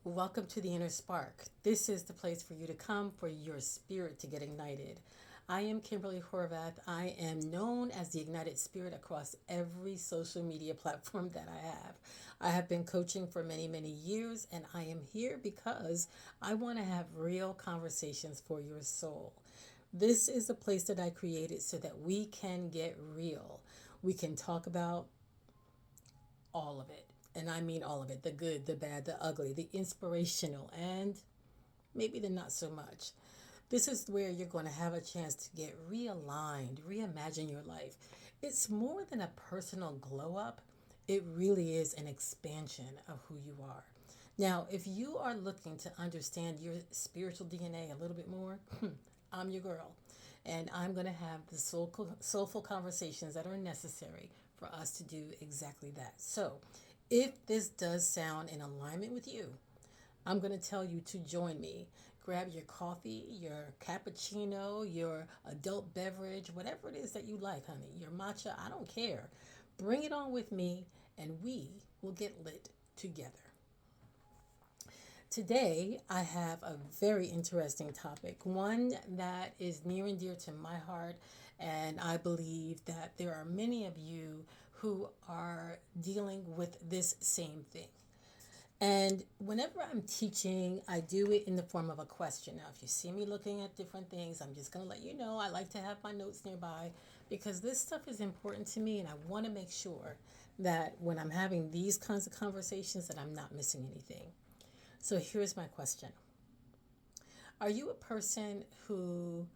Welcome to the Inner Spark. This is the place for you to come for your spirit to get ignited. I am Kimberly Horvath. I am known as the Ignited Spirit across every social media platform that I have. I have been coaching for many, many years, and I am here because I want to have real conversations for your soul. This is a place that I created so that we can get real. We can talk about all of it. And I mean all of it, the good, the bad, the ugly, the inspirational, and maybe the not so much. This is where you're going to have a chance to get realigned, reimagine your life. It's more than a personal glow up, it really is an expansion of who you are. Now, if you are looking to understand your spiritual DNA a little bit more, I'm your girl. And I'm going to have the soulful conversations that are necessary for us to do exactly that. So, if this does sound in alignment with you, I'm going to tell you to join me. Grab your coffee, your cappuccino, your adult beverage, whatever it is that you like, honey, your matcha, I don't care. Bring it on with me, and we will get lit together. Today, I have a very interesting topic, one that is near and dear to my heart, and I believe that there are many of you who are dealing with this same thing. And whenever I'm teaching, I do it in the form of a question. Now, if you see me looking at different things, I'm just going to let you know I like to have my notes nearby because this stuff is important to me and I want to make sure that when I'm having these kinds of conversations that I'm not missing anything. So here's my question. Are you a person who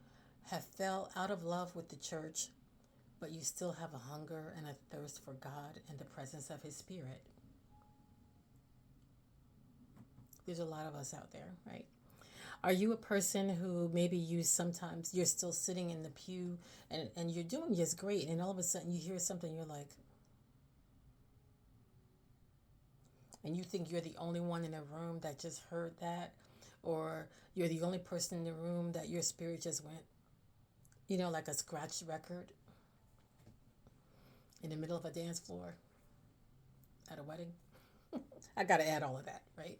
have fell out of love with the church, but you still have a hunger and a thirst for God and the presence of his spirit? There's a lot of us out there, right? Are you a person who maybe you sometimes you're still sitting in the pew and you're doing just great and all of a sudden you hear something you're like and you think you're the only one in the room that just heard that, or you're the only person in the room that your spirit just went, like a scratched record in the middle of a dance floor at a wedding. I got to add all of that, right?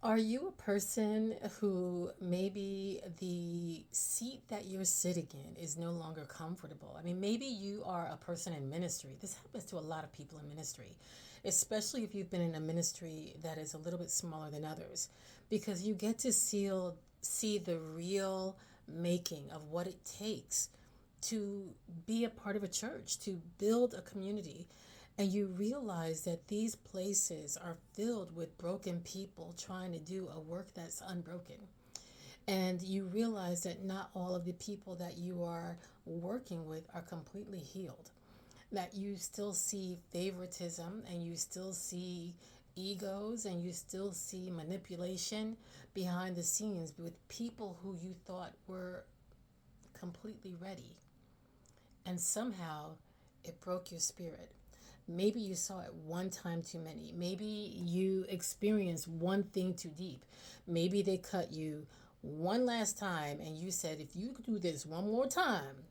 Are you a person who maybe the seat that you're sitting in is no longer comfortable? I mean, maybe you are a person in ministry. This happens to a lot of people in ministry, especially if you've been in a ministry that is a little bit smaller than others, because you get to see the real making of what it takes to be a part of a church, to build a community. And you realize that these places are filled with broken people trying to do a work that's unbroken. And you realize that not all of the people that you are working with are completely healed. That you still see favoritism and you still see egos and you still see manipulation behind the scenes with people who you thought were completely ready. And somehow it broke your spirit. Maybe you saw it one time too many. Maybe you experienced one thing too deep. Maybe they cut you one last time and you said, if you do this one more time,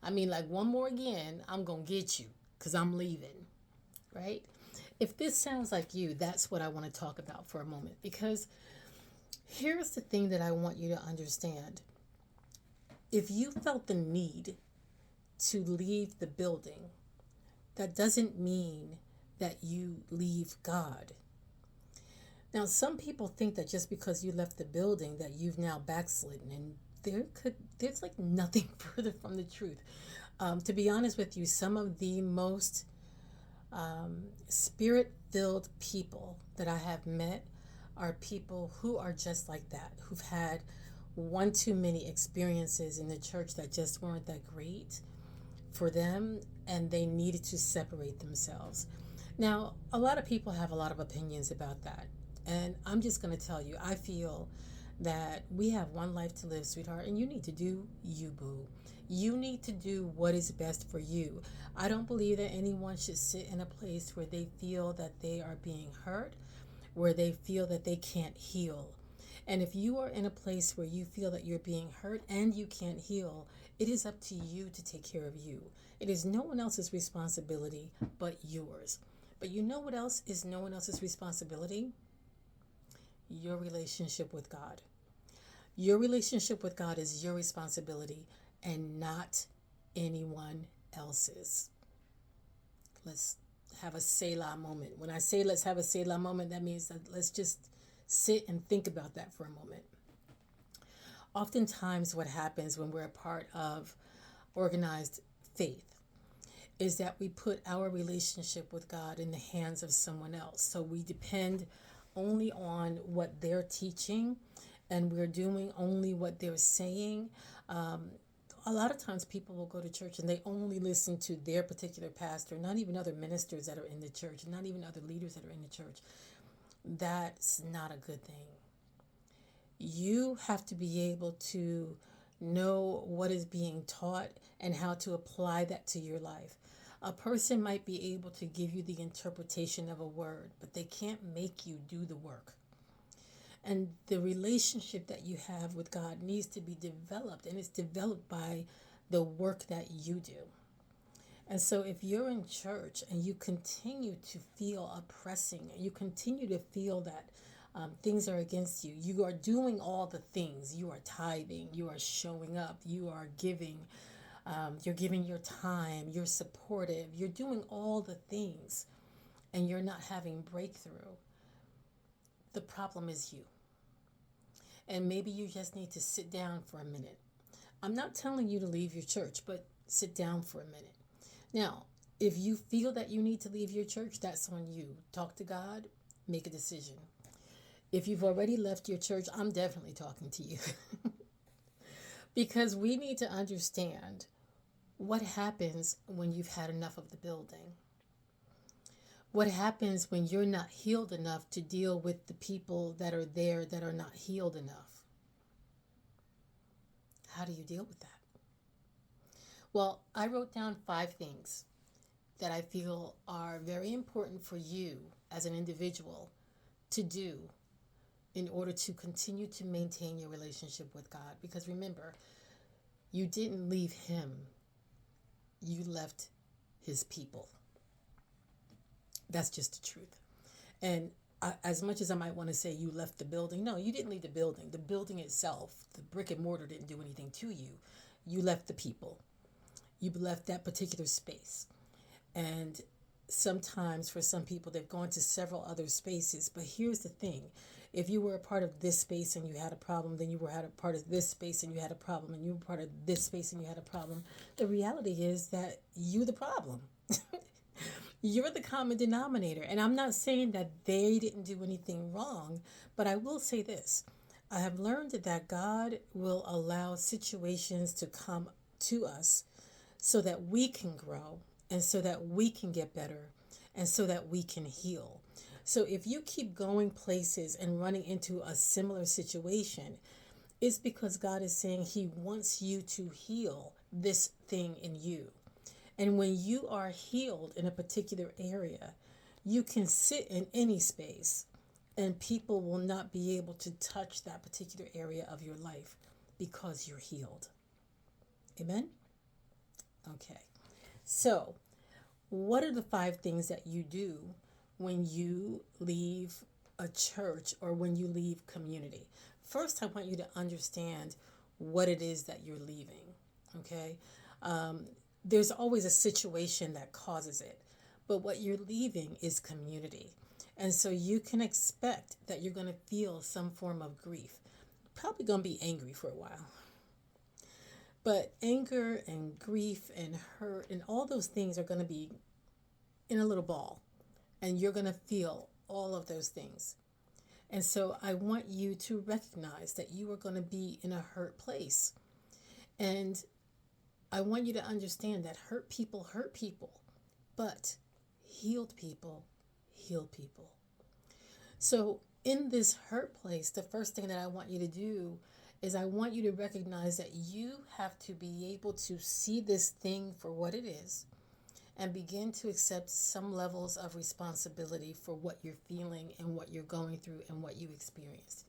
I mean, like one more again, I'm going to get you because I'm leaving, right? If this sounds like you, that's what I want to talk about for a moment because here's the thing that I want you to understand. If you felt the need to leave the building, that doesn't mean that you leave God. Now, some people think that just because you left the building that you've now backslidden, and there's like nothing further from the truth. To be honest with you, some of the most spirit-filled people that I have met are people who are just like that, who've had one too many experiences in the church that just weren't that great for them and they needed to separate themselves. Now, a lot of people have a lot of opinions about that. And I'm just going to tell you, I feel that we have one life to live, sweetheart, and you need to do you, boo. You need to do what is best for you. I don't believe that anyone should sit in a place where they feel that they are being hurt, where they feel that they can't heal. And if you are in a place where you feel that you're being hurt and you can't heal, it is up to you to take care of you. It is no one else's responsibility but yours. But you know what else is no one else's responsibility? your relationship with God. Your relationship with God is your responsibility and not anyone else's. Let's have a Selah moment. When I say let's have a Selah moment, that means that let's just sit and think about that for a moment. Oftentimes, what happens when we're a part of organized faith is that we put our relationship with God in the hands of someone else. So we depend only on what they're teaching, and we're doing only what they're saying. A lot of times people will go to church and they only listen to their particular pastor, not even other ministers that are in the church, not even other leaders that are in the church. That's not a good thing. You have to be able to know what is being taught and how to apply that to your life. A person might be able to give you the interpretation of a word, but they can't make you do the work. And the relationship that you have with God needs to be developed, and it's developed by the work that you do. And so if you're in church and you continue to feel oppressing, you continue to feel that things are against you, you are doing all the things. You are tithing, you are showing up, you are giving, you're giving your time, you're supportive, you're doing all the things, and you're not having breakthrough. The problem is you. And maybe you just need to sit down for a minute. I'm not telling you to leave your church, but sit down for a minute. Now, if you feel that you need to leave your church, that's on you. Talk to God, make a decision. If you've already left your church, I'm definitely talking to you. Because we need to understand what happens when you've had enough of the building. What happens when you're not healed enough to deal with the people that are there that are not healed enough? How do you deal with that? Well, I wrote down 5 things that I feel are very important for you as an individual to do in order to continue to maintain your relationship with God. Because remember, you didn't leave Him, you left His people. That's just the truth. And as much as I might want to say you left the building, no, you didn't leave the building. The building itself, the brick and mortar didn't do anything to you. You left the people. You left that particular space. And sometimes for some people, they've gone to several other spaces. But here's the thing. If you were a part of this space and you had a problem, then you had a part of this space and you had a problem, and you were part of this space and you had a problem. The reality is that you're the problem. You're the common denominator. And I'm not saying that they didn't do anything wrong, but I will say this. I have learned that God will allow situations to come to us so that we can grow and so that we can get better and so that we can heal. So if you keep going places and running into a similar situation, it's because God is saying He wants you to heal this thing in you. And when you are healed in a particular area, you can sit in any space and people will not be able to touch that particular area of your life because you're healed. Amen? Okay. So, what are the 5 things that you do when you leave a church or when you leave community? First, I want you to understand what it is that you're leaving. Okay? There's always a situation that causes it, but what you're leaving is community. And so you can expect that you're going to feel some form of grief. Probably going to be angry for a while. But anger and grief and hurt and all those things are going to be in a little ball. And you're going to feel all of those things. And so I want you to recognize that you are going to be in a hurt place. And I want you to understand that hurt people, but healed people heal people. So in this hurt place, the first thing that I want you to do is I want you to recognize that you have to be able to see this thing for what it is and begin to accept some levels of responsibility for what you're feeling and what you're going through and what you experienced.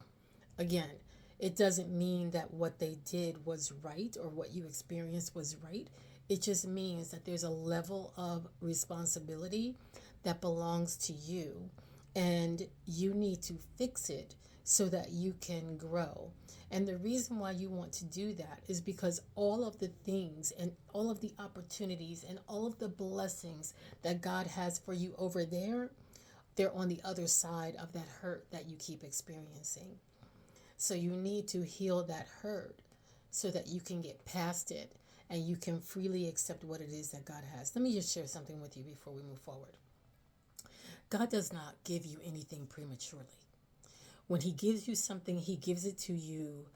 Again, it doesn't mean that what they did was right or what you experienced was right. It just means that there's a level of responsibility that belongs to you and you need to fix it so that you can grow. And the reason why you want to do that is because all of the things and all of the opportunities and all of the blessings that God has for you over there, they're on the other side of that hurt that you keep experiencing. So you need to heal that hurt so that you can get past it and you can freely accept what it is that God has. Let me just share something with you before we move forward. God does not give you anything prematurely. When He gives you something, He gives it to you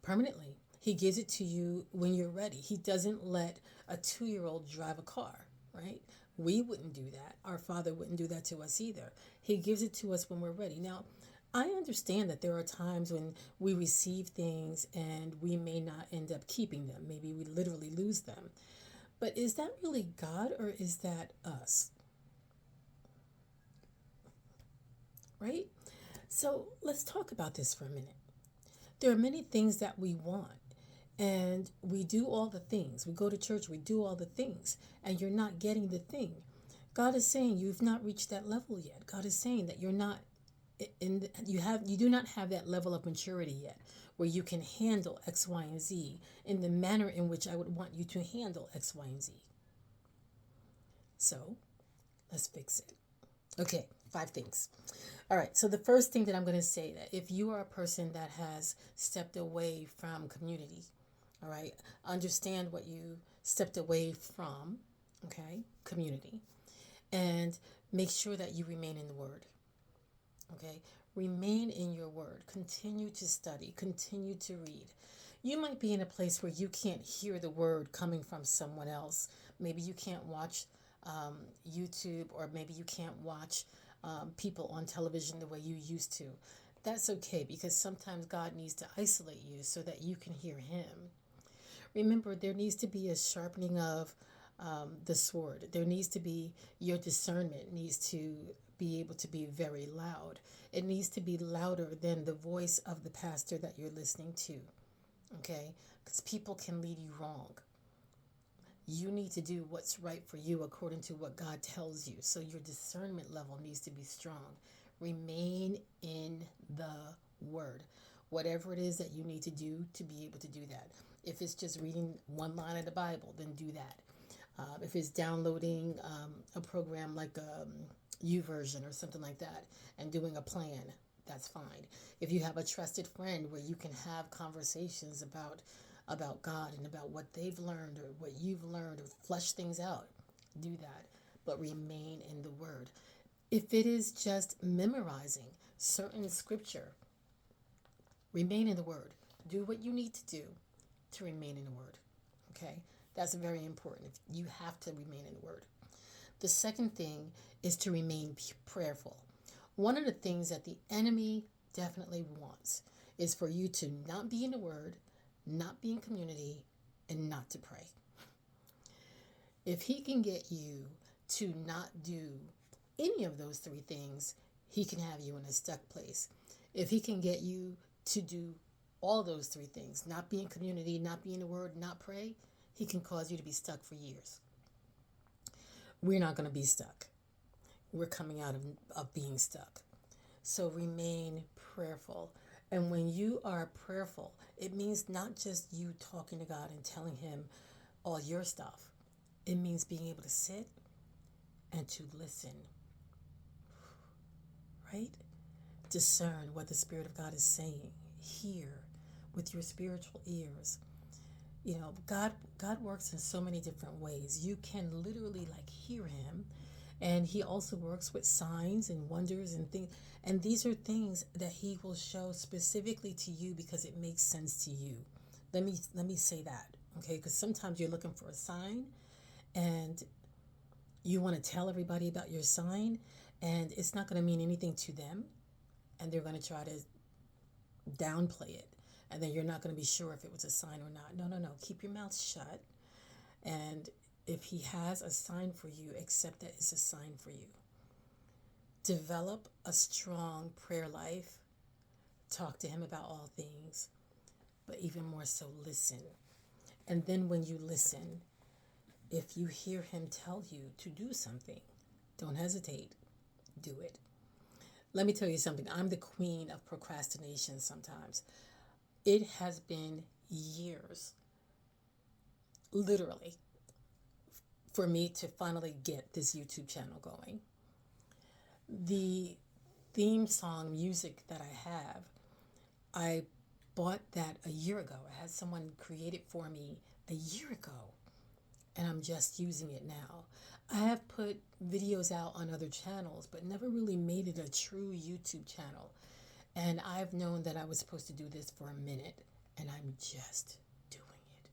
permanently. He gives it to you when you're ready. He doesn't let a 2-year-old drive a car, right? We wouldn't do that. Our Father wouldn't do that to us either. He gives it to us when we're ready. Now, I understand that there are times when we receive things and we may not end up keeping them. Maybe we literally lose them. But is that really God or is that us? Right? So let's talk about this for a minute. There are many things that we want, and we do all the things. We go to church, we do all the things, and you're not getting the thing. God is saying you've not reached that level yet. God is saying that you're not you do not have that level of maturity yet where you can handle X, Y, and Z in the manner in which I would want you to handle X, Y, and Z. So let's fix it. Okay, 5 things. All right, so the first thing that I'm going to say, that if you are a person that has stepped away from community, all right, understand what you stepped away from, okay, community, and make sure that you remain in the Word, okay? Remain in your Word. Continue to study. Continue to read. You might be in a place where you can't hear the Word coming from someone else. Maybe you can't watch YouTube, or maybe you can't watch people on television the way you used to. That's okay, because sometimes God needs to isolate you so that you can hear Him. Remember, there needs to be a sharpening of the sword. There needs to be, your discernment needs to be able to be very loud. It needs to be louder than the voice of the pastor that you're listening to, okay? Because people can lead you wrong. You need to do what's right for you according to what God tells you. So your discernment level needs to be strong. Remain in the Word. Whatever it is that you need to do to be able to do that. If it's just reading one line of the Bible, then do that. If it's downloading a program like YouVersion or something like that and doing a plan, that's fine. If you have a trusted friend where you can have conversations about God and about what they've learned or what you've learned, or flesh things out, do that. But remain in the Word. If it is just memorizing certain scripture, remain in the Word. Do what you need to do to remain in the Word. Okay? That's very important. You have to remain in the Word. The second thing is to remain prayerful. One of the things that the enemy definitely wants is for you to not be in the Word, not be in community, and not to pray. If he can get you to not do any of those 3 things, he can have you in a stuck place. If he can get you to do all those 3 things, not be in community, not be in the Word, not pray, he can cause you to be stuck for years. We're not going to be stuck. We're coming out of being stuck. So remain prayerful. And when you are prayerful, it means not just you talking to God and telling Him all your stuff. It means being able to sit and to listen, right? Discern what the Spirit of God is saying. Hear with your spiritual ears. You know, God works in so many different ways. You can literally hear Him, and He also works with signs and wonders and things. And these are things that He will show specifically to you because it makes sense to you. Let me say that, okay? Because sometimes you're looking for a sign, and you want to tell everybody about your sign, and it's not going to mean anything to them, and they're going to try to downplay it, and then you're not going to be sure if it was a sign or not. No. Keep your mouth shut, and if He has a sign for you, accept that it's a sign for you. Develop a strong prayer life. Talk to Him about all things, but even more so, listen. And then when you listen, if you hear Him tell you to do something, don't hesitate. Do it. Let me tell you something. I'm the queen of procrastination sometimes. It has been years, literally, for me to finally get this YouTube channel going. The theme song music that I have, I bought that a year ago. I had someone create it for me a year ago, and I'm just using it now. I have put videos out on other channels, but never really made it a true YouTube channel. And I've known that I was supposed to do this for a minute, and I'm just doing it.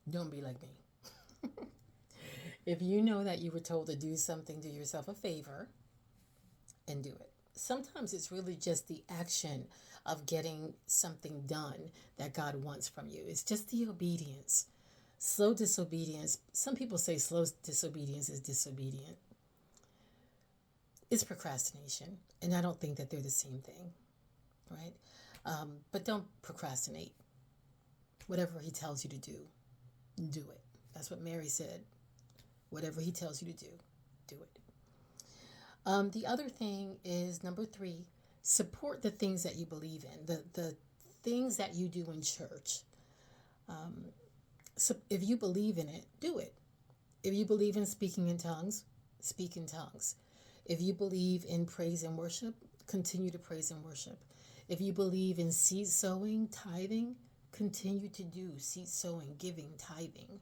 Don't be like me. If you know that you were told to do something, do yourself a favor and do it. Sometimes it's really just the action of getting something done that God wants from you. It's just the obedience. Slow disobedience, some people say slow disobedience is disobedient. It's procrastination, and I don't think that they're the same thing, right? But don't procrastinate. Whatever he tells you to do it. That's what Mary said. Whatever he tells you to do it. The other thing is number 3, support the things that you believe in, the things that you do in church. So if you believe in it, do it. If you believe in speaking in tongues, speak in tongues. If you believe in praise and worship, continue to praise and worship. If you believe in seed sowing, tithing, continue to do seed sowing, giving, tithing.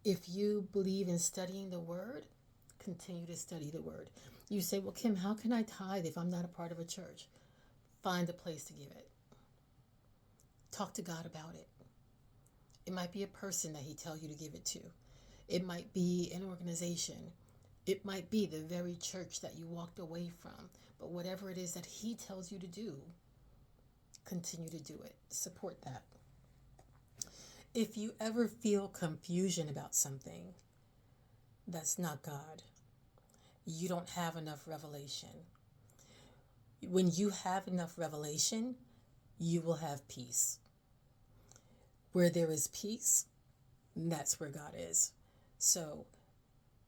If you believe in studying the word, continue to study the word. You say, well, Kim, how can I tithe if I'm not a part of a church? Find a place to give it. Talk to God about it. It might be a person that he tells you to give it to. It might be an organization. It might be the very church that you walked away from. But whatever it is that he tells you to do, continue to do it. Support that. If you ever feel confusion about something, that's not God. You don't have enough revelation. When you have enough revelation, you will have peace. Where there is peace, that's where God is. So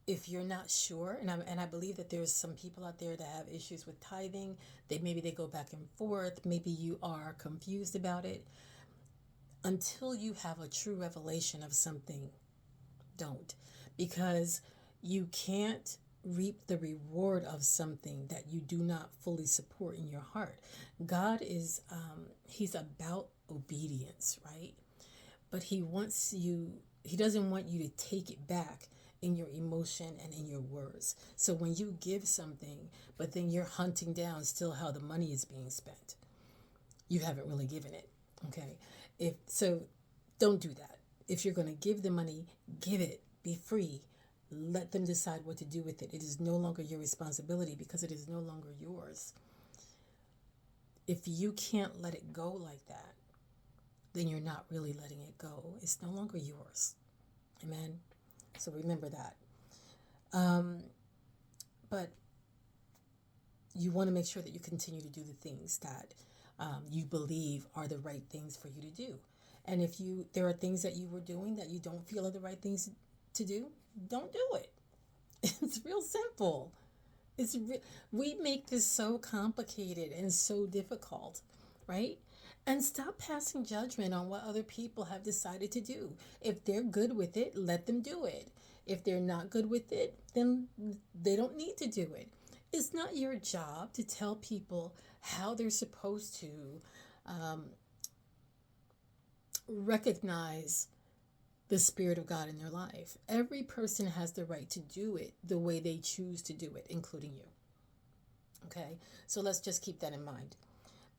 if you're not sure, and I believe that there's some people out there that have issues with tithing, maybe they go back and forth, maybe you are confused about it. Until you have a true revelation of something, don't. Because you can't reap the reward of something that you do not fully support in your heart. God is, he's about obedience, right? But he doesn't want you to take it back in your emotion and in your words. So when you give something, but then you're hunting down still how the money is being spent, you haven't really given it. Okay. So don't do that. If you're going to give the money, give it. Be free. Let them decide what to do with it. It is no longer your responsibility because it is no longer yours. If you can't let it go like that, then you're not really letting it go. It's no longer yours. Amen. So remember that. But you want to make sure that you continue to do the things that you believe are the right things for you to do. And if there are things that you were doing that you don't feel are the right things to do, don't do it. It's real simple. We make this so complicated and so difficult, right? And stop passing judgment on what other people have decided to do. If they're good with it, let them do it. If they're not good with it, then they don't need to do it. It's not your job to tell people how they're supposed to recognize the Spirit of God in their life. Every person has the right to do it the way they choose to do it, including you. Okay? So let's just keep that in mind.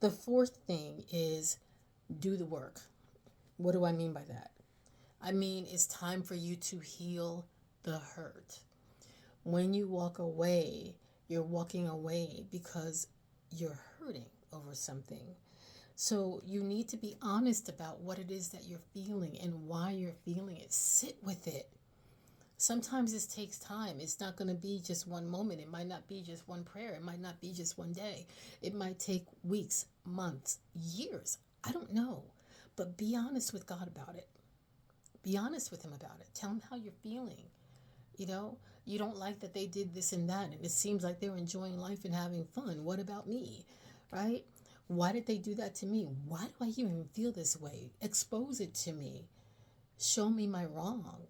The 4th thing is do the work. What do I mean by that? I mean, it's time for you to heal the hurt. When you walk away, you're walking away because you're hurting over something. So you need to be honest about what it is that you're feeling and why you're feeling it. Sit with it. Sometimes this takes time. It's not going to be just one moment. It might not be just one prayer. It might not be just one day. It might take weeks, months, years. I don't know. But be honest with God about it. Be honest with him about it. Tell him how you're feeling. You don't like that they did this and that, and it seems like they're enjoying life and having fun. What about me? Right? Why did they do that to me? Why do I even feel this way? Expose it to me. Show me my wrong.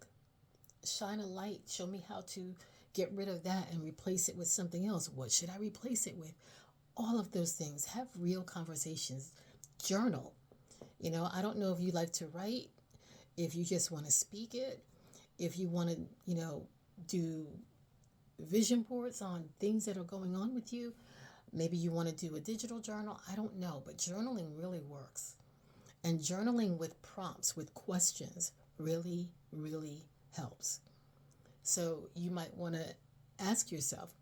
Shine a light. Show me how to get rid of that and replace it with something else. What should I replace it with? All of those things. Have real conversations. Journal. I don't know if you like to write, if you just want to speak it, if you want to, do vision boards on things that are going on with you. Maybe you want to do a digital journal. I don't know, but journaling really works. And journaling with prompts, with questions, really, really helps. So you might want to ask yourself,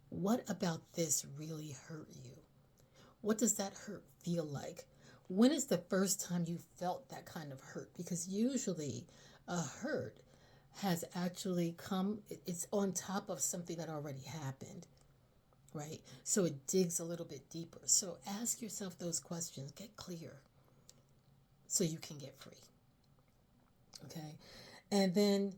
what about this really hurt you? What does that hurt feel like? When is the first time you felt that kind of hurt? Because usually a hurt has actually it's on top of something that already happened, right? So it digs a little bit deeper. So ask yourself those questions, get clear so you can get free, okay? And then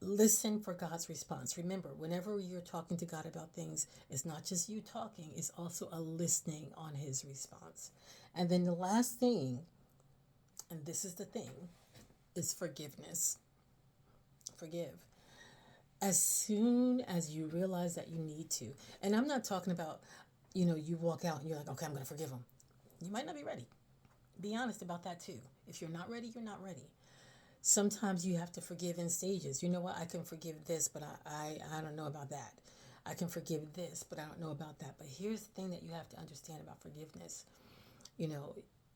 listen for God's response. Remember, whenever you're talking to God about things, it's not just you talking, it's also a listening on his response. And then the last thing, and this is the thing, is forgiveness. Forgive. As soon as you realize that you need to, and I'm not talking about, you walk out and you're like, okay, I'm going to forgive him. You might not be ready. Be honest about that too. If you're not ready, you're not ready. Sometimes you have to forgive in stages. You know what? I can forgive this, but I don't know about that. I can forgive this, but I don't know about that. But here's the thing that you have to understand about forgiveness.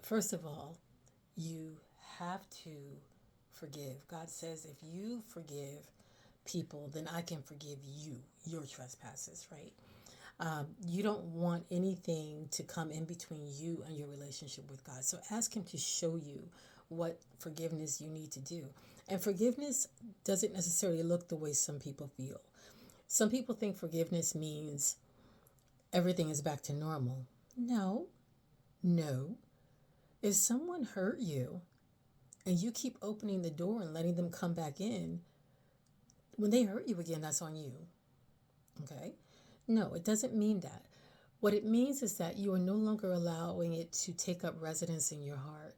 First of all, you have to forgive. God says, if you forgive people, then I can forgive you, your trespasses, right? You don't want anything to come in between you and your relationship with God. So ask him to show you what forgiveness you need to do. And forgiveness doesn't necessarily look the way some people feel. Some people think forgiveness means everything is back to normal. No, no. If someone hurt you and you keep opening the door and letting them come back in, when they hurt you again, that's on you. Okay? No, it doesn't mean that. What it means is that you are no longer allowing it to take up residence in your heart.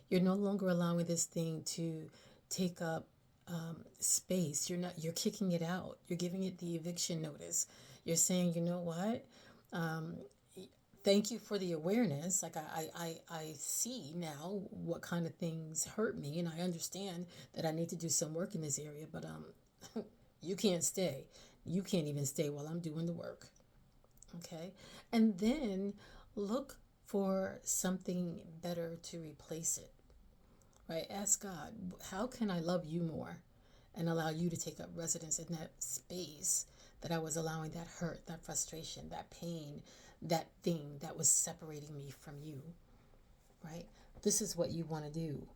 You're no longer allowing this thing to take up space. You're kicking it out. You're giving it the eviction notice. You're saying, you know what? Thank you for the awareness. Like I see now what kind of things hurt me, and I understand that I need to do some work in this area, but you can't stay. You can't even stay while I'm doing the work. Okay? And then look for something better to replace it. Right? Ask God, how can I love you more and allow you to take up residence in that space that I was allowing that hurt, that frustration, that pain, that thing that was separating me from you, right? This is what you want to do.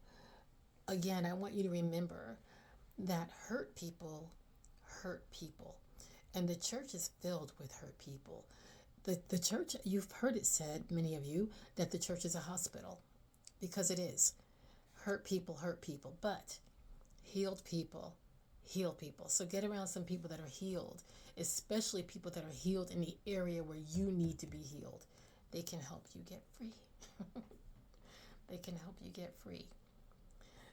Again, I want you to remember that hurt people hurt people. And the church is filled with hurt people. The church, you've heard it said, many of you, that the church is a hospital, because it is. Hurt people hurt people, but healed people heal people. So get around some people that are healed, especially people that are healed in the area where you need to be healed. They can help you get free. They can help you get free.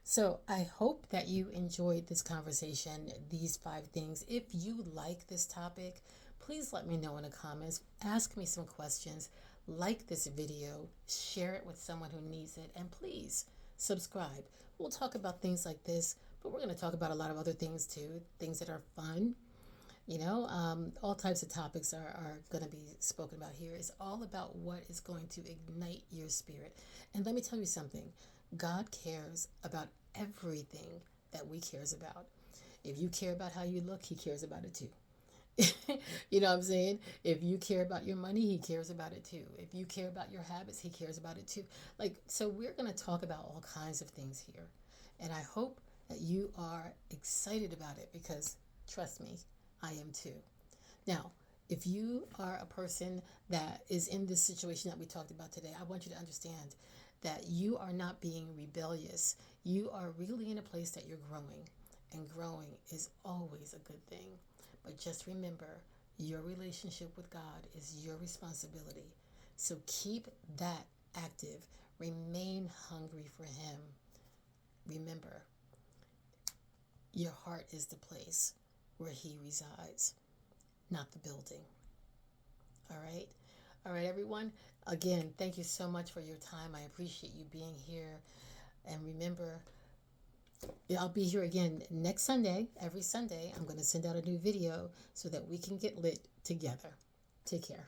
So I hope that you enjoyed this conversation, these 5 things. If you like this topic, please let me know in the comments. Ask me some questions. Like this video. Share it with someone who needs it. And please subscribe. We'll talk about things like this, but we're going to talk about a lot of other things too. Things that are fun. All types of topics are going to be spoken about here. It's all about what is going to ignite your spirit. And let me tell you something. God cares about everything that we cares about. If you care about how you look, he cares about it too. You know what I'm saying? If you care about your money, he cares about it too. If you care about your habits, he cares about it too. So we're going to talk about all kinds of things here. And I hope that you are excited about it, because trust me, I am too. Now, if you are a person that is in this situation that we talked about today, I want you to understand that you are not being rebellious. You are really in a place that you're growing, and growing is always a good thing. But just remember, your relationship with God is your responsibility. So keep that active. Remain hungry for Him. Remember, your heart is the place where He resides, not the building. All right? All right, everyone. Again, thank you so much for your time. I appreciate you being here. And remember, I'll be here again next Sunday. Every Sunday, I'm going to send out a new video so that we can get lit together. Take care.